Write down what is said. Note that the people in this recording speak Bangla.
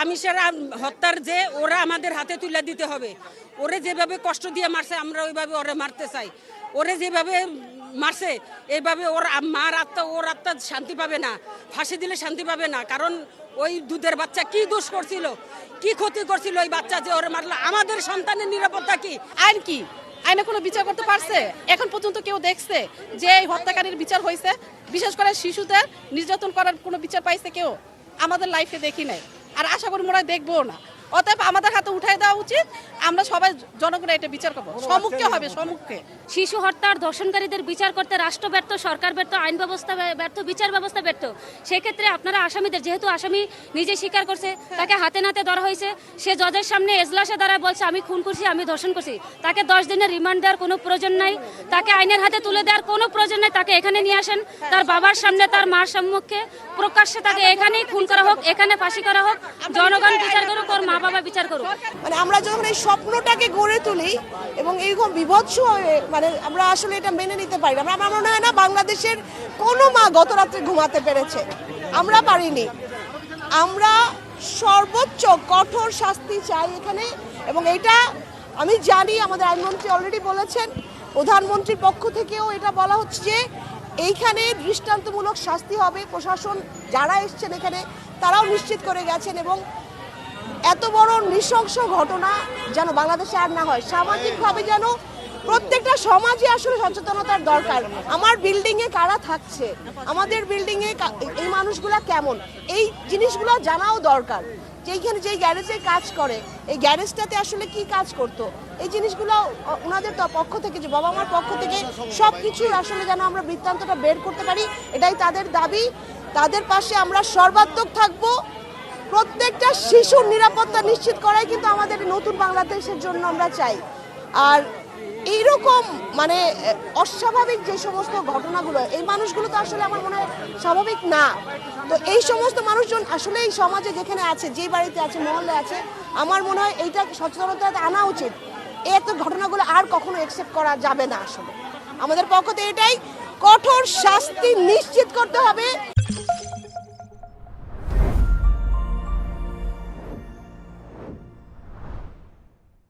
রামিসারা হত্যার যে ওরা আমাদের হাতে তুলে দিতে হবে। ওরে যেভাবে কষ্ট দিয়ে মারছে আমরা ওইভাবে ওরে মারতে চাই। ওরে যেভাবে মারছে এইভাবে ওর মার আত্মা ওর আত্মা শান্তি পাবে না, ফাঁসি দিলে শান্তি পাবে না। কারণ ওই দুধের বাচ্চা কি দোষ করছিল, কি ক্ষতি করছিল ওই বাচ্চা যে ওরে মারলো। আমাদের সন্তানের নিরাপত্তা কি? আইন কি? আইনে কোনো বিচার করতে পারছে? এখন পর্যন্ত কেউ দেখছে যে এই হত্যাকারীর বিচার হয়েছে? বিশেষ করে শিশুদের নির্যাতন করার কোনো বিচার পাইছে কেউ? আমাদের লাইফে দেখি নাই, আর আশা করি মনে হয় দেখবো না। অতএব আমাদের হাতে উঠাই দেওয়া উচিত। আমরা সবাই জনগণ এটা বিচার করবো, সম্মুখে হবে, সম্মুখে। শিশু হত্যার ধর্ষণকারীদের বিচার করতে রাষ্ট্র ব্যর্থ, সরকার ব্যর্থ, আইন ব্যবস্থা ব্যর্থ, বিচার ব্যবস্থা ব্যর্থ। সেক্ষেত্রে আপনারা আসামিদের, যেহেতু আসামি নিজে স্বীকার করছে, তাকে হাতে নাতে ধরা হয়েছে, সে জজের সামনে এজলাসে দাঁড়ায় বলছে আমি খুন করছি, আমি ধর্ষণ করছি, তাকে 10 দিনের রিমান্ড দেওয়ার কোনো প্রয়োজন নাই, তাকে আইনের হাতে তুলে দেওয়ার কোনো প্রয়োজন নাই। তাকে এখানে নিয়ে আসেন, তার বাবার সামনে, তার মার সম্মুখে প্রকাশ্যে তাকে এখানেই খুন করা হোক, এখানে ফাঁসি করা হোক, জনগণ বিচার করুক, ওর মা বাবা বিচার করুক। মানে আমরা যখন এই স্বপ্নটাকে গড়ে তুলি এবং এইরকম বিভৎস হয়ে মানে আমরা আসলে এটা মেনে নিতে পারি না। আমার মনে হয় না বাংলাদেশের কোনো মা গত রাত্রে ঘুমাতে পেরেছে, আমরা পারিনি। আমরা সর্বোচ্চ কঠোর শাস্তি চাই এখানে, এবং এটা আমি জানি আমাদের আইনমন্ত্রী অলরেডি বলেছেন, প্রধানমন্ত্রীর পক্ষ থেকেও এটা বলা হচ্ছে যে এইখানে দৃষ্টান্তমূলক শাস্তি হবে। প্রশাসন যারা এসছেন এখানে তারাও নিশ্চিত করে গেছেন, এবং এত বড় নৃশংস ঘটনা যেন বাংলাদেশে আর না হয়। সামাজিকভাবে যেন প্রত্যেকটা সমাজে আসলে সচেতনতার দরকার। আমার বিল্ডিংয়ে কারা থাকছে, আমাদের বিল্ডিংয়ে এই মানুষগুলা কেমন, এই জিনিসগুলো জানাও দরকার। যেইখানে যেই গ্যারেজে কাজ করে, এই গ্যারেজটাতে আসলে কি কাজ করতো, এই জিনিসগুলো ওনাদের পক্ষ থেকে, যে বাবা মার পক্ষ থেকে সব কিছু আসলে যেন আমরা বৃত্তান্তটা বের করতে পারি, এটাই তাদের দাবি। তাদের পাশে আমরা সর্বাত্মক থাকবো। প্রত্যেকটা শিশুর নিরাপত্তা নিশ্চিত করাই কিন্তু আমাদের নতুন বাংলাদেশের জন্য আমরা চাই। আর এইরকম মানে অস্বাভাবিক যে সমস্ত ঘটনাগুলো, এই মানুষগুলো তো আসলে আমার মনে হয় স্বাভাবিক না। তো এই সমস্ত মানুষজন আসলে এই সমাজে যেখানে আছে, যে বাড়িতে আছে, মহল্লে আছে, আমার মনে হয় এইটা সচেতনতা আনা উচিত। এই একটা ঘটনাগুলো আর কখনো অ্যাকসেপ্ট করা যাবে না। আসলে আমাদের পক্ষ থেকে এটাই, কঠোর শাস্তি নিশ্চিত করতে হবে।